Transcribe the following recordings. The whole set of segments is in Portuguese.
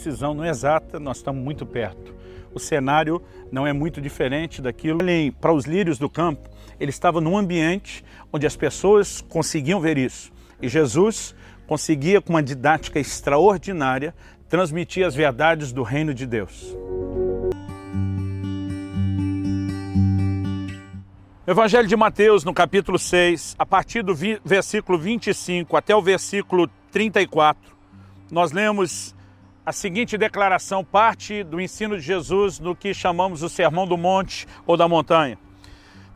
Precisão não é exata, nós estamos muito perto. O cenário não é muito diferente daquilo. Para os lírios do campo, ele estava num ambiente onde as pessoas conseguiam ver isso. E Jesus conseguia, com uma didática extraordinária, transmitir as verdades do reino de Deus. No Evangelho de Mateus, no capítulo 6, a partir do versículo 25 até o versículo 34, nós lemos a seguinte declaração, parte do ensino de Jesus no que chamamos o Sermão do Monte ou da Montanha.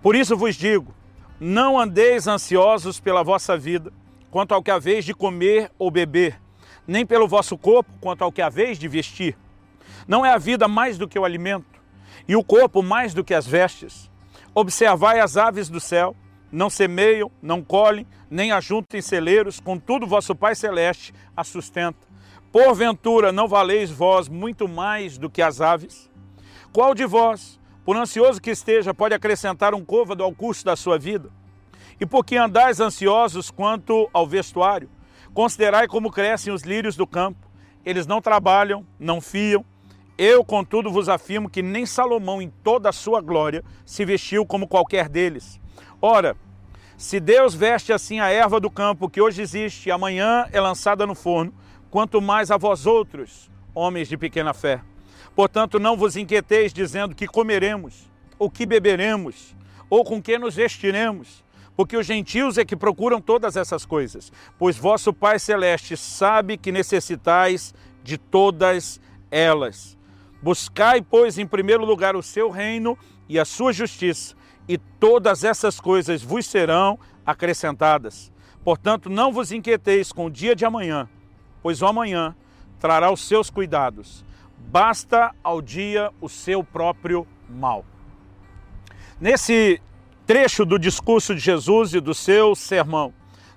Por isso vos digo, não andeis ansiosos pela vossa vida, quanto ao que haveis de comer ou beber, nem pelo vosso corpo, quanto ao que haveis de vestir. Não é a vida mais do que o alimento, e o corpo mais do que as vestes? Observai as aves do céu, não semeiam, não colhem, nem ajuntam em celeiros, contudo vosso Pai Celeste as sustenta. Porventura não valeis vós muito mais do que as aves? Qual de vós, por ansioso que esteja, pode acrescentar um côvado ao curso da sua vida? E por que andais ansiosos quanto ao vestuário? Considerai como crescem os lírios do campo. Eles não trabalham, não fiam. Eu, contudo, vos afirmo que nem Salomão, em toda a sua glória, se vestiu como qualquer deles. Ora, se Deus veste assim a erva do campo, que hoje existe e amanhã é lançada no forno, quanto mais a vós outros, homens de pequena fé. Portanto, não vos inquieteis dizendo que comeremos, ou que beberemos, ou com que nos vestiremos, porque os gentios é que procuram todas essas coisas, pois vosso Pai Celeste sabe que necessitais de todas elas. Buscai, pois, em primeiro lugar o seu reino e a sua justiça, e todas essas coisas vos serão acrescentadas. Portanto, não vos inquieteis com o dia de amanhã, pois o amanhã trará os seus cuidados. Basta ao dia o seu próprio mal. Nesse trecho do discurso de Jesus e do seu sermão,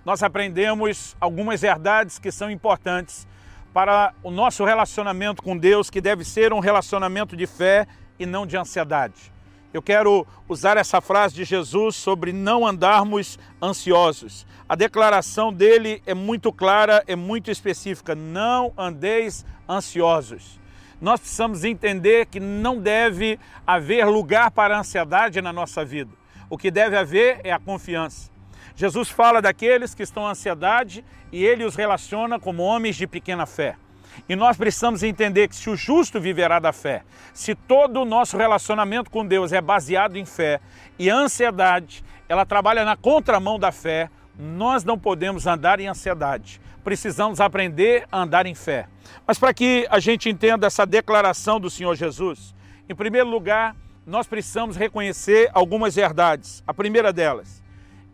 nós aprendemos algumas verdades que são importantes para o nosso relacionamento com Deus, que deve ser um relacionamento de fé e não de ansiedade. Eu quero usar essa frase de Jesus sobre não andarmos ansiosos. A declaração dele é muito clara, é muito específica. Não andeis ansiosos. Nós precisamos entender que não deve haver lugar para a ansiedade na nossa vida. O que deve haver é a confiança. Jesus fala daqueles que estão em ansiedade e ele os relaciona como homens de pequena fé. E nós precisamos entender que se o justo viverá da fé, se todo o nosso relacionamento com Deus é baseado em fé e a ansiedade, ela trabalha na contramão da fé, nós não podemos andar em ansiedade. Precisamos aprender a andar em fé. Mas para que a gente entenda essa declaração do Senhor Jesus, em primeiro lugar, nós precisamos reconhecer algumas verdades. A primeira delas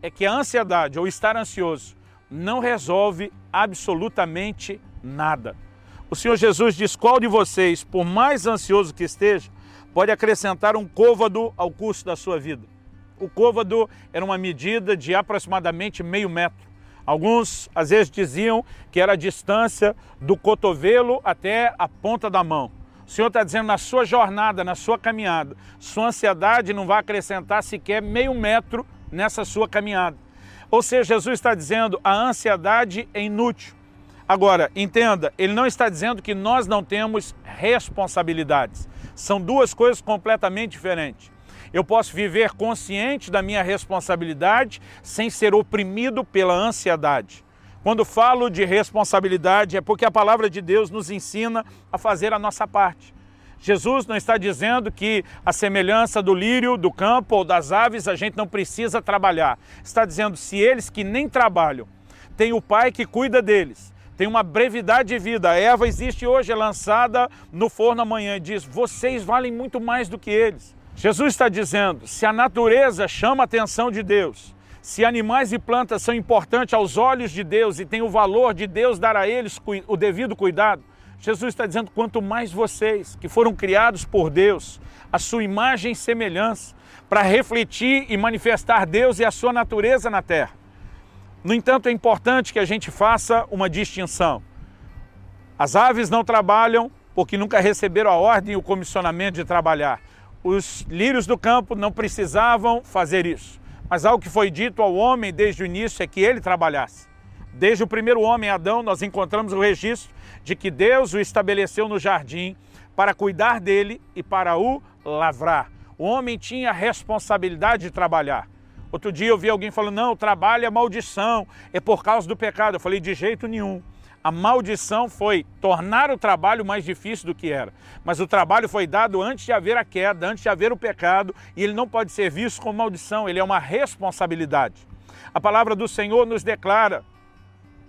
é que a ansiedade ou estar ansioso não resolve absolutamente nada. O Senhor Jesus diz, qual de vocês, por mais ansioso que esteja, pode acrescentar um côvado ao curso da sua vida? O côvado era uma medida de aproximadamente meio metro. Alguns, às vezes, diziam que era a distância do cotovelo até a ponta da mão. O Senhor está dizendo, na sua jornada, na sua caminhada, sua ansiedade não vai acrescentar sequer meio metro nessa sua caminhada. Ou seja, Jesus está dizendo, a ansiedade é inútil. Agora, entenda, ele não está dizendo que nós não temos responsabilidades. São duas coisas completamente diferentes. Eu posso viver consciente da minha responsabilidade sem ser oprimido pela ansiedade. Quando falo de responsabilidade é porque a palavra de Deus nos ensina a fazer a nossa parte. Jesus não está dizendo que a semelhança do lírio, do campo ou das aves a gente não precisa trabalhar. Está dizendo, se eles que nem trabalham, têm o Pai que cuida deles, tem uma brevidade de vida. A erva existe hoje, é lançada no forno amanhã e diz, vocês valem muito mais do que eles. Jesus está dizendo, se a natureza chama a atenção de Deus, se animais e plantas são importantes aos olhos de Deus e tem o valor de Deus dar a eles o devido cuidado, Jesus está dizendo, quanto mais vocês, que foram criados por Deus, a sua imagem e semelhança, para refletir e manifestar Deus e a sua natureza na terra. No entanto, é importante que a gente faça uma distinção. As aves não trabalham porque nunca receberam a ordem e o comissionamento de trabalhar. Os lírios do campo não precisavam fazer isso. Mas algo que foi dito ao homem desde o início é que ele trabalhasse. Desde o primeiro homem, Adão, nós encontramos o registro de que Deus o estabeleceu no jardim para cuidar dele e para o lavrar. O homem tinha a responsabilidade de trabalhar. Outro dia eu vi alguém falando, não, o trabalho é maldição, é por causa do pecado. Eu falei, de jeito nenhum. A maldição foi tornar o trabalho mais difícil do que era. Mas o trabalho foi dado antes de haver a queda, antes de haver o pecado, e ele não pode ser visto como maldição, ele é uma responsabilidade. A palavra do Senhor nos declara,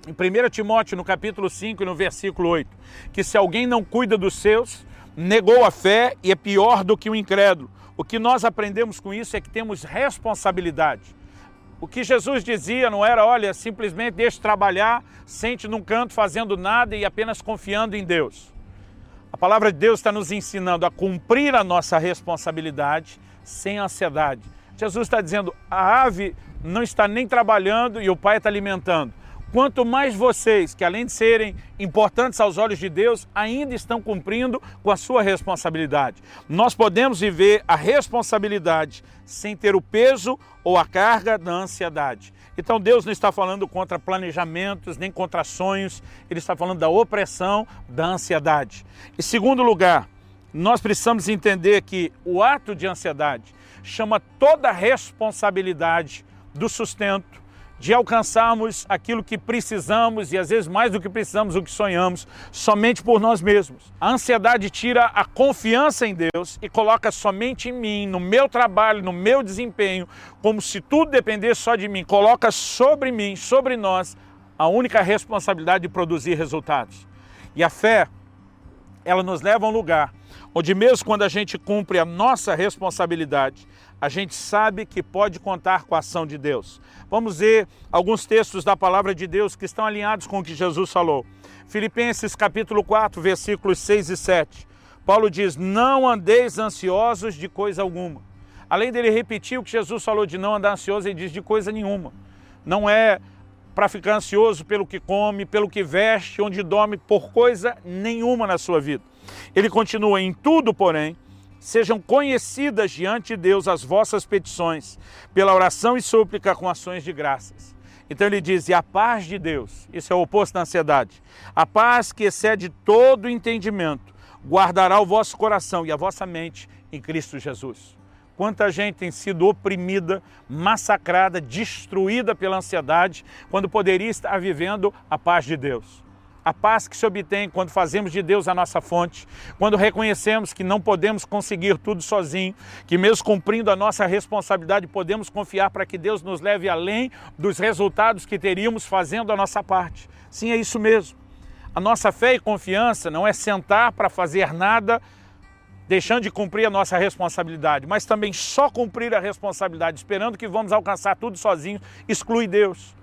em 1 Timóteo, no capítulo 5 e no versículo 8, que se alguém não cuida dos seus, negou a fé e é pior do que o incrédulo. O que nós aprendemos com isso é que temos responsabilidade. O que Jesus dizia não era, olha, simplesmente deixe trabalhar, sente num canto fazendo nada e apenas confiando em Deus. A palavra de Deus está nos ensinando a cumprir a nossa responsabilidade sem ansiedade. Jesus está dizendo, a ave não está nem trabalhando e o Pai está alimentando. Quanto mais vocês, que além de serem importantes aos olhos de Deus, ainda estão cumprindo com a sua responsabilidade. Nós podemos viver a responsabilidade sem ter o peso ou a carga da ansiedade. Então Deus não está falando contra planejamentos, nem contra sonhos, Ele está falando da opressão da ansiedade. Em segundo lugar, nós precisamos entender que o ato de ansiedade chama toda a responsabilidade do sustento, de alcançarmos aquilo que precisamos e às vezes mais do que precisamos, o que sonhamos, somente por nós mesmos. A ansiedade tira a confiança em Deus e coloca somente em mim, no meu trabalho, no meu desempenho, como se tudo dependesse só de mim. Coloca sobre mim, sobre nós, a única responsabilidade de produzir resultados. E a fé, ela nos leva a um lugar onde mesmo quando a gente cumpre a nossa responsabilidade, a gente sabe que pode contar com a ação de Deus. Vamos ver alguns textos da palavra de Deus que estão alinhados com o que Jesus falou. Filipenses capítulo 4, versículos 6 e 7. Paulo diz, não andeis ansiosos de coisa alguma. Além dele repetir o que Jesus falou de não andar ansioso, ele diz de coisa nenhuma. Não é para ficar ansioso pelo que come, pelo que veste, onde dorme, por coisa nenhuma na sua vida. Ele continua, em tudo, porém, sejam conhecidas diante de Deus as vossas petições, pela oração e súplica com ações de graças. Então ele diz, e a paz de Deus, isso é o oposto da ansiedade, a paz que excede todo entendimento, guardará o vosso coração e a vossa mente em Cristo Jesus. Quanta gente tem sido oprimida, massacrada, destruída pela ansiedade, quando poderia estar vivendo a paz de Deus. A paz que se obtém quando fazemos de Deus a nossa fonte, quando reconhecemos que não podemos conseguir tudo sozinho, que mesmo cumprindo a nossa responsabilidade podemos confiar para que Deus nos leve além dos resultados que teríamos fazendo a nossa parte. Sim, é isso mesmo. A nossa fé e confiança não é sentar para fazer nada, deixando de cumprir a nossa responsabilidade, mas também só cumprir a responsabilidade, esperando que vamos alcançar tudo sozinhos, exclui Deus.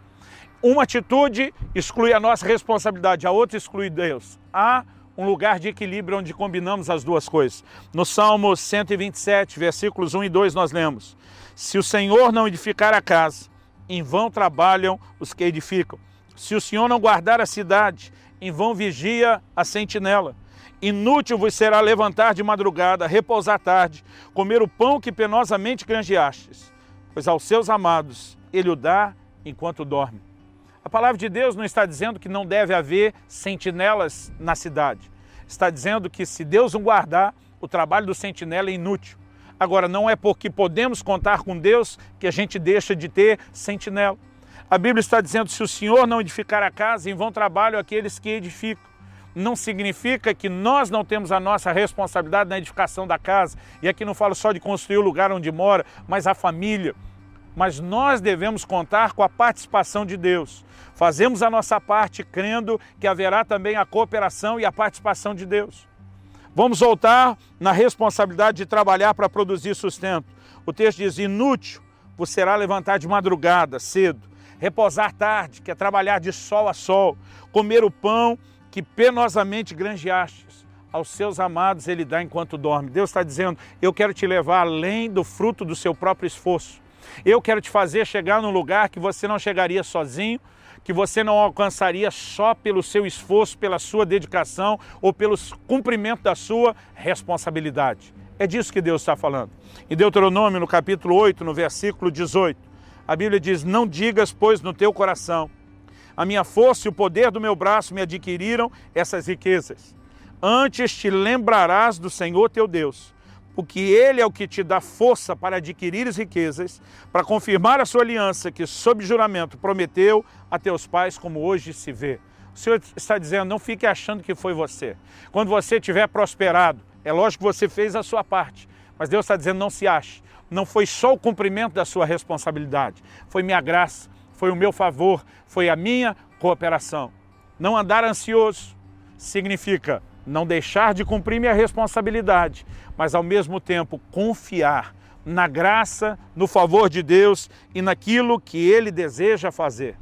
Uma atitude exclui a nossa responsabilidade, a outra exclui Deus. Há um lugar de equilíbrio onde combinamos as duas coisas. No Salmo 127, versículos 1 e 2, nós lemos, se o Senhor não edificar a casa, em vão trabalham os que edificam. Se o Senhor não guardar a cidade, em vão vigia a sentinela. Inútil vos será levantar de madrugada, repousar tarde, comer o pão que penosamente granjeastes, pois aos seus amados ele o dá enquanto dorme. A palavra de Deus não está dizendo que não deve haver sentinelas na cidade. Está dizendo que se Deus não guardar, o trabalho do sentinela é inútil. Agora, não é porque podemos contar com Deus que a gente deixa de ter sentinela. A Bíblia está dizendo, se o Senhor não edificar a casa, em vão trabalham aqueles que edificam. Não significa que nós não temos a nossa responsabilidade na edificação da casa. E aqui não falo só de construir o lugar onde mora, mas a família. Mas nós devemos contar com a participação de Deus. Fazemos a nossa parte crendo que haverá também a cooperação e a participação de Deus. Vamos voltar na responsabilidade de trabalhar para produzir sustento. O texto diz, inútil vos será levantar de madrugada, cedo, repousar tarde, que é trabalhar de sol a sol, comer o pão que penosamente granjeastes. Aos seus amados ele dá enquanto dorme. Deus está dizendo, eu quero te levar além do fruto do seu próprio esforço. Eu quero te fazer chegar num lugar que você não chegaria sozinho, que você não alcançaria só pelo seu esforço, pela sua dedicação ou pelo cumprimento da sua responsabilidade. É disso que Deus está falando. Em Deuteronômio, no capítulo 8, no versículo 18, a Bíblia diz, não digas, pois, no teu coração, a minha força e o poder do meu braço me adquiriram essas riquezas. Antes te lembrarás do Senhor teu Deus, porque Ele é o que te dá força para adquirir as riquezas, para confirmar a sua aliança que, sob juramento, prometeu a teus pais, como hoje se vê. O Senhor está dizendo, não fique achando que foi você. Quando você tiver prosperado, é lógico que você fez a sua parte, mas Deus está dizendo, não se ache. Não foi só o cumprimento da sua responsabilidade, foi minha graça, foi o meu favor, foi a minha cooperação. Não andar ansioso significa não deixar de cumprir minha responsabilidade, mas ao mesmo tempo confiar na graça, no favor de Deus e naquilo que Ele deseja fazer.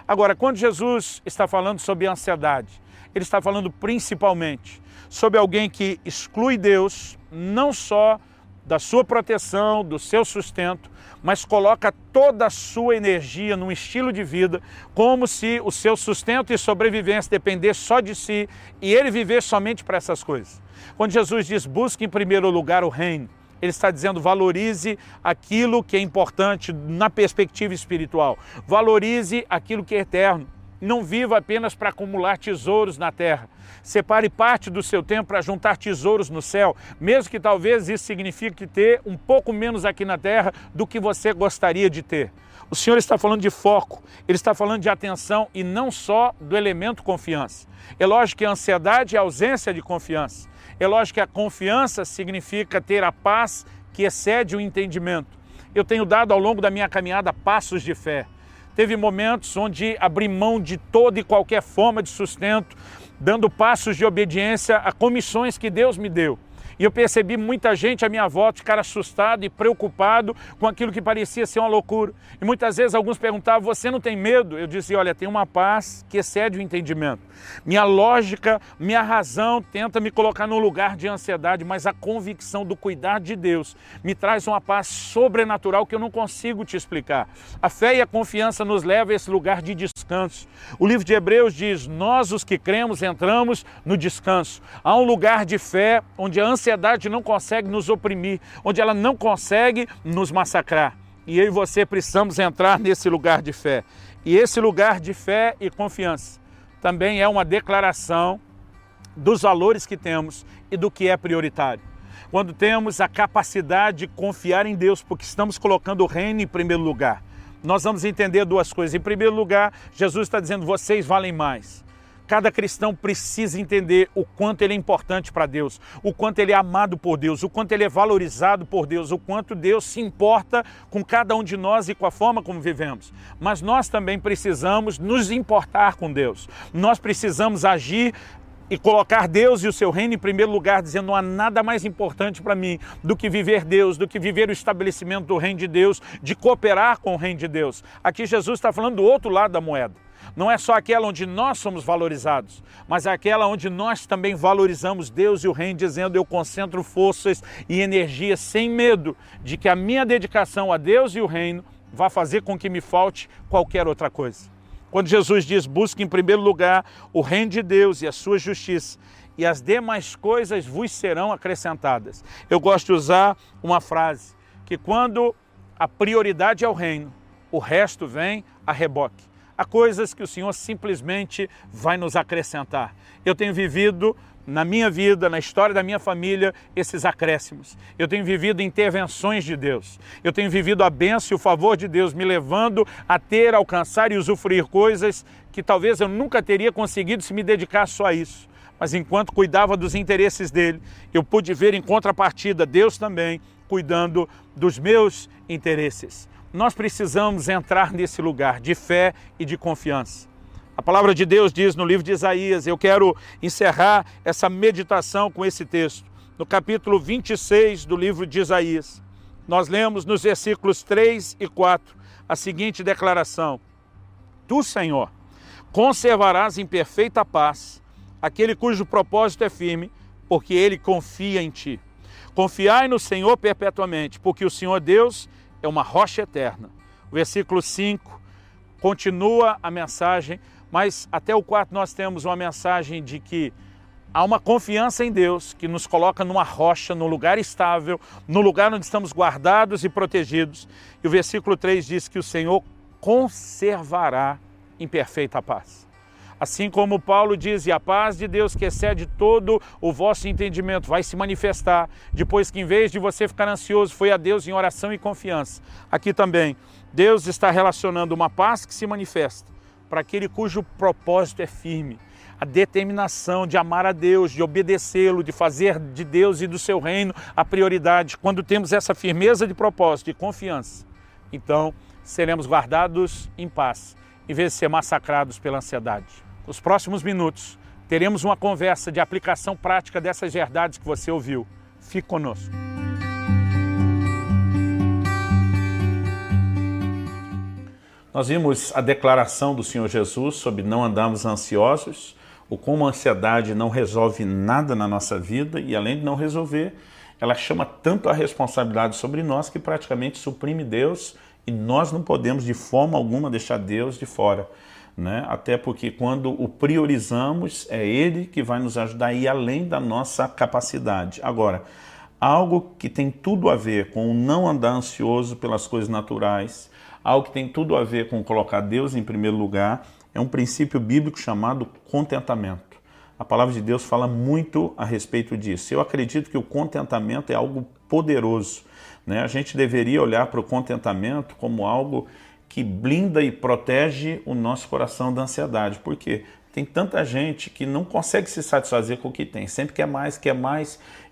Agora, quando Jesus está falando sobre ansiedade, Ele está falando principalmente sobre alguém que exclui Deus, não só da sua proteção, do seu sustento, mas coloca toda a sua energia num estilo de vida, como se o seu sustento e sobrevivência dependesse só de si e ele viver somente para essas coisas. Quando Jesus diz, busque em primeiro lugar o reino, Ele está dizendo, valorize aquilo que é importante na perspectiva espiritual. Valorize aquilo que é eterno. Não viva apenas para acumular tesouros na terra. Separe parte do seu tempo para juntar tesouros no céu, mesmo que talvez isso signifique ter um pouco menos aqui na terra do que você gostaria de ter. O Senhor está falando de foco, Ele está falando de atenção e não só do elemento confiança. É lógico que a ansiedade é a ausência de confiança. É lógico que a confiança significa ter a paz que excede o entendimento. Eu tenho dado ao longo da minha caminhada passos de fé. Teve momentos onde abri mão de toda e qualquer forma de sustento, dando passos de obediência a comissões que Deus me deu. E eu percebi muita gente à minha volta ficar assustado e preocupado com aquilo que parecia ser uma loucura. E muitas vezes alguns perguntavam, você não tem medo? Eu disse, olha, tem uma paz que excede o entendimento. Minha lógica, minha razão tenta me colocar num lugar de ansiedade, mas a convicção do cuidado de Deus me traz uma paz sobrenatural que eu não consigo te explicar. A fé e a confiança nos levam a esse lugar de descanso. O livro de Hebreus diz, nós os que cremos entramos no descanso. Há um lugar de fé onde a ansiedade não consegue nos oprimir, onde ela não consegue nos massacrar. E eu e você precisamos entrar nesse lugar de fé. E esse lugar de fé e confiança também é uma declaração dos valores que temos e do que é prioritário. Quando temos a capacidade de confiar em Deus, porque estamos colocando o reino em primeiro lugar, nós vamos entender duas coisas. Em primeiro lugar, Jesus está dizendo, vocês valem mais. Cada cristão precisa entender o quanto ele é importante para Deus, o quanto ele é amado por Deus, o quanto ele é valorizado por Deus, o quanto Deus se importa com cada um de nós e com a forma como vivemos. Mas nós também precisamos nos importar com Deus. Nós precisamos agir e colocar Deus e o seu reino em primeiro lugar, dizendo não há nada mais importante para mim do que viver Deus, do que viver o estabelecimento do reino de Deus, de cooperar com o reino de Deus. Aqui Jesus está falando do outro lado da moeda. Não é só aquela onde nós somos valorizados, mas é aquela onde nós também valorizamos Deus e o reino, dizendo eu concentro forças e energia sem medo de que a minha dedicação a Deus e o reino vá fazer com que me falte qualquer outra coisa. Quando Jesus diz, busque em primeiro lugar o reino de Deus e a sua justiça, e as demais coisas vos serão acrescentadas. Eu gosto de usar uma frase, que quando a prioridade é o reino, o resto vem a reboque. Há coisas que o Senhor simplesmente vai nos acrescentar. Eu tenho vivido na minha vida, na história da minha família, esses acréscimos. Eu tenho vivido intervenções de Deus. Eu tenho vivido a bênção e o favor de Deus, me levando a ter, alcançar e usufruir coisas que talvez eu nunca teria conseguido se me dedicar só a isso. Mas enquanto cuidava dos interesses dele, eu pude ver em contrapartida Deus também cuidando dos meus interesses. Nós precisamos entrar nesse lugar de fé e de confiança. A palavra de Deus diz no livro de Isaías, eu quero encerrar essa meditação com esse texto. No capítulo 26 do livro de Isaías, nós lemos nos versículos 3 e 4 a seguinte declaração. Tu, Senhor, conservarás em perfeita paz aquele cujo propósito é firme, porque ele confia em ti. Confiai no Senhor perpetuamente, porque o Senhor Deus é uma rocha eterna. O versículo 5 continua a mensagem, mas até o 4 nós temos uma mensagem de que há uma confiança em Deus que nos coloca numa rocha, num lugar estável, no lugar onde estamos guardados e protegidos. E o versículo 3 diz que o Senhor conservará em perfeita paz. Assim como Paulo diz, e a paz de Deus que excede todo o vosso entendimento vai se manifestar, depois que em vez de você ficar ansioso, foi a Deus em oração e confiança. Aqui também, Deus está relacionando uma paz que se manifesta para aquele cujo propósito é firme, a determinação de amar a Deus, de obedecê-lo, de fazer de Deus e do seu reino a prioridade. Quando temos essa firmeza de propósito e confiança, então seremos guardados em paz, em vez de ser massacrados pela ansiedade. Nos próximos minutos, teremos uma conversa de aplicação prática dessas verdades que você ouviu. Fique conosco. Nós vimos a declaração do Senhor Jesus sobre não andarmos ansiosos, ou como a ansiedade não resolve nada na nossa vida, e além de não resolver, ela chama tanto a responsabilidade sobre nós que praticamente suprime Deus, e nós não podemos de forma alguma deixar Deus de fora, né? Até porque quando o priorizamos, é Ele que vai nos ajudar a ir além da nossa capacidade. Agora, algo que tem tudo a ver com o não andar ansioso pelas coisas naturais, algo que tem tudo a ver com colocar Deus em primeiro lugar, é um princípio bíblico chamado contentamento. A palavra de Deus fala muito a respeito disso. Eu acredito que o contentamento é algo poderoso, né? A gente deveria olhar para o contentamento como algo que blinda e protege o nosso coração da ansiedade. Por quê? Tem tanta gente que não consegue se satisfazer com o que tem, sempre quer mais,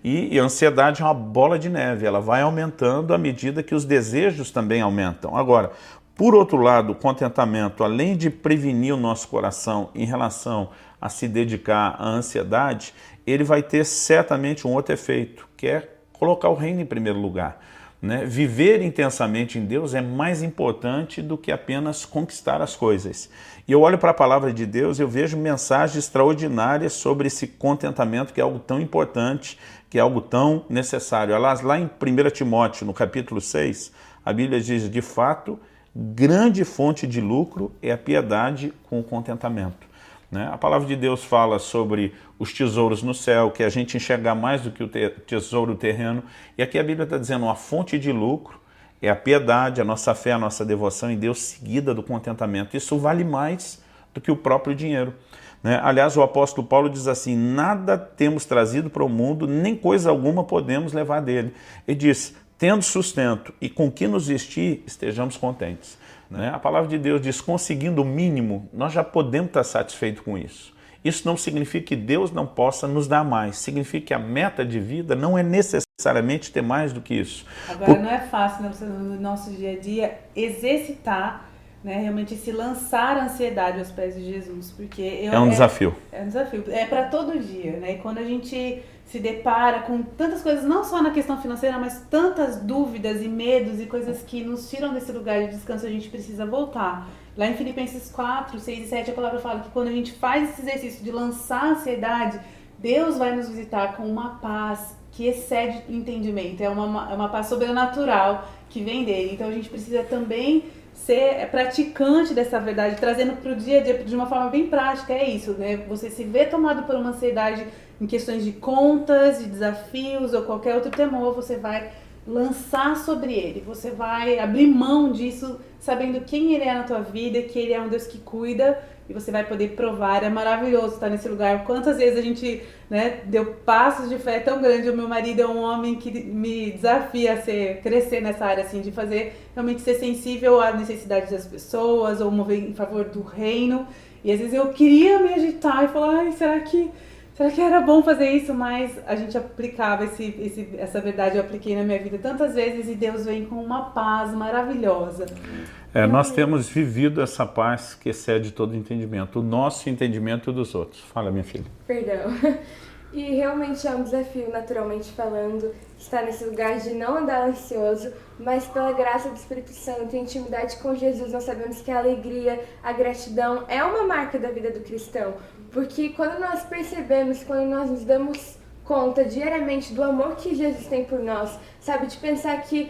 e a ansiedade é uma bola de neve, ela vai aumentando à medida que os desejos também aumentam. Agora, por outro lado, o contentamento, além de prevenir o nosso coração em relação a se dedicar à ansiedade, ele vai ter certamente um outro efeito, que é colocar o reino em primeiro lugar, né? Viver intensamente em Deus é mais importante do que apenas conquistar as coisas. E eu olho para a palavra de Deus e eu vejo mensagens extraordinárias sobre esse contentamento, que é algo tão importante, que é algo tão necessário. Aliás, lá em 1 Timóteo, no capítulo 6, a Bíblia diz, de fato, grande fonte de lucro é a piedade com o contentamento, né? A palavra de Deus fala sobre os tesouros no céu, que a gente enxergar mais do que o tesouro terreno. E aqui a Bíblia está dizendo, uma fonte de lucro é a piedade, a nossa fé, a nossa devoção em Deus, seguida do contentamento. Isso vale mais do que o próprio dinheiro, né? Aliás, o apóstolo Paulo diz assim, nada temos trazido para o mundo, nem coisa alguma podemos levar dele. Ele diz, tendo sustento e com que nos vestir, estejamos contentes, né? A palavra de Deus diz, conseguindo o mínimo, nós já podemos estar satisfeitos com isso. Isso não significa que Deus não possa nos dar mais, significa que a meta de vida não é necessariamente ter mais do que isso. Agora não é fácil, né, no nosso dia a dia exercitar, né, realmente se lançar a ansiedade aos pés de Jesus, porque é um desafio. É um desafio, é para todo dia, né? E quando a gente se depara com tantas coisas, não só na questão financeira, mas tantas dúvidas e medos e coisas que nos tiram desse lugar de descanso, a gente precisa voltar. Lá em Filipenses 4, 6 e 7, a palavra fala que quando a gente faz esse exercício de lançar a ansiedade, Deus vai nos visitar com uma paz que excede o entendimento, é uma paz sobrenatural que vem dele. Então a gente precisa também ser praticante dessa verdade, trazendo para o dia a dia de uma forma bem prática, é isso, né? Você se vê tomado por uma ansiedade em questões de contas, de desafios ou qualquer outro temor, você vai lançar sobre ele, você vai abrir mão disso, sabendo quem ele é na tua vida, que ele é um Deus que cuida, e você vai poder provar. É maravilhoso estar nesse lugar. Quantas vezes a gente, né, deu passos de fé tão grande. O meu marido é um homem que me desafia a crescer nessa área, assim, de realmente ser sensível às necessidades das pessoas, ou mover em favor do reino. E às vezes eu queria me agitar e falar, ai, será que era bom fazer isso? Mas a gente aplicava essa verdade, eu apliquei na minha vida tantas vezes, e Deus vem com uma paz maravilhosa. Nós temos vivido essa paz que excede todo entendimento, o nosso entendimento e dos outros. Fala, minha filha. Perdão. E realmente é um desafio, naturalmente falando, estar nesse lugar de não andar ansioso, mas pela graça do Espírito Santo e intimidade com Jesus, nós sabemos que a alegria, a gratidão é uma marca da vida do cristão. Porque quando nós percebemos, quando nós nos damos conta diariamente do amor que Jesus tem por nós, sabe, de pensar que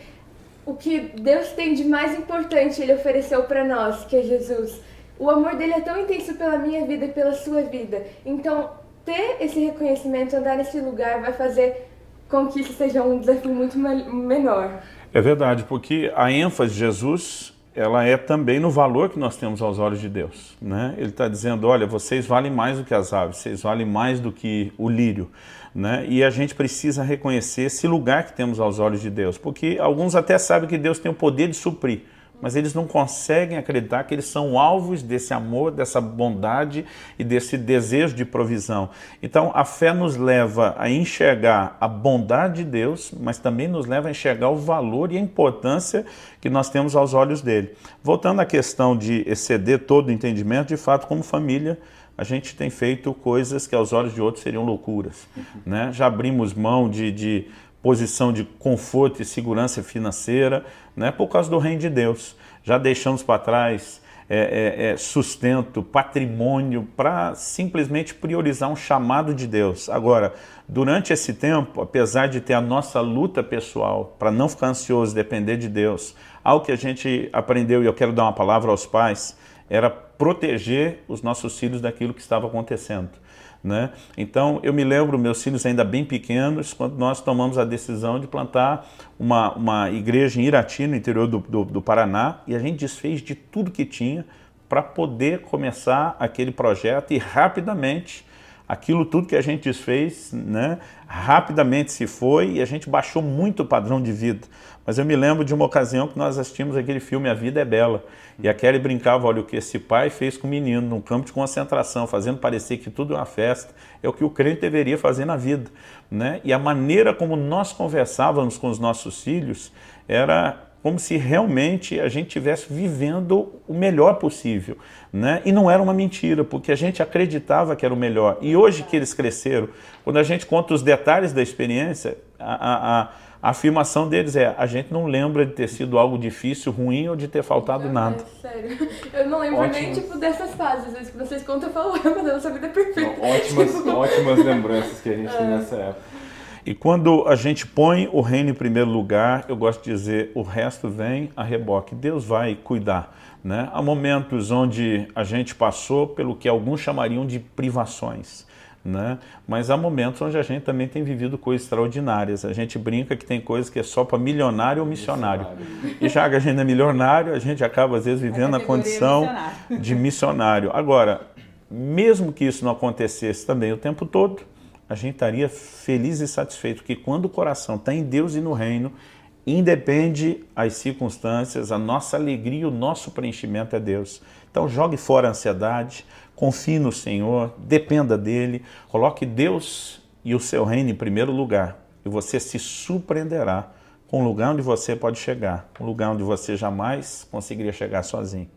o que Deus tem de mais importante Ele ofereceu para nós, que é Jesus. O amor dele é tão intenso pela minha vida e pela sua vida. Então, ter esse reconhecimento, andar nesse lugar, vai fazer com que isso seja um desafio muito menor. É verdade, porque a ênfase de Jesus ela é também no valor que nós temos aos olhos de Deus, né? Ele está dizendo, olha, vocês valem mais do que as aves, vocês valem mais do que o lírio, né? E a gente precisa reconhecer esse lugar que temos aos olhos de Deus, porque alguns até sabem que Deus tem o poder de suprir, mas eles não conseguem acreditar que eles são alvos desse amor, dessa bondade e desse desejo de provisão. Então, a fé nos leva a enxergar a bondade de Deus, mas também nos leva a enxergar o valor e a importância que nós temos aos olhos dele. Voltando à questão de exceder todo o entendimento, de fato, como família, a gente tem feito coisas que aos olhos de outros seriam loucuras, né? Já abrimos mão de posição de conforto e segurança financeira, né, por causa do reino de Deus. Já deixamos para trás sustento, patrimônio, para simplesmente priorizar um chamado de Deus. Agora, durante esse tempo, apesar de ter a nossa luta pessoal, para não ficar ansioso, depender de Deus, algo que a gente aprendeu, e eu quero dar uma palavra aos pais, era proteger os nossos filhos daquilo que estava acontecendo, né? Então, eu me lembro, meus filhos ainda bem pequenos, quando nós tomamos a decisão de plantar uma igreja em Irati, no interior do Paraná, e a gente desfez de tudo que tinha para poder começar aquele projeto e rapidamente, aquilo tudo que a gente desfez, né, rapidamente se foi e a gente baixou muito o padrão de vida. Mas eu me lembro de uma ocasião que nós assistimos aquele filme A Vida é Bela, e a Kelly brincava, olha, o que esse pai fez com o menino num campo de concentração, fazendo parecer que tudo é uma festa, é o que o crente deveria fazer na vida, né? E a maneira como nós conversávamos com os nossos filhos era como se realmente a gente estivesse vivendo o melhor possível, né? E não era uma mentira, porque a gente acreditava que era o melhor. E hoje que eles cresceram, quando a gente conta os detalhes da experiência, a afirmação deles é, a gente não lembra de ter sido algo difícil, ruim ou de ter faltado nada. Sério, eu não lembro nem tipo dessas fases, às vezes que vocês contam eu falo, mas a nossa vida é perfeita. Ótimas lembranças que a gente tem nessa época. E quando a gente põe o reino em primeiro lugar, eu gosto de dizer, o resto vem a reboque. Deus vai cuidar, né? Há momentos onde a gente passou pelo que alguns chamariam de privações, né? Mas há momentos onde a gente também tem vivido coisas extraordinárias. A gente brinca que tem coisas que é só para milionário ou missionário. E já que a gente é milionário, a gente acaba às vezes vivendo na condição de missionário. Agora, mesmo que isso não acontecesse também o tempo todo, a gente estaria feliz e satisfeito, porque quando o coração está em Deus e no reino, independe as circunstâncias, a nossa alegria, o nosso preenchimento é Deus. Então jogue fora a ansiedade, confie no Senhor, dependa dEle, coloque Deus e o seu reino em primeiro lugar, e você se surpreenderá com o lugar onde você pode chegar, um lugar onde você jamais conseguiria chegar sozinho.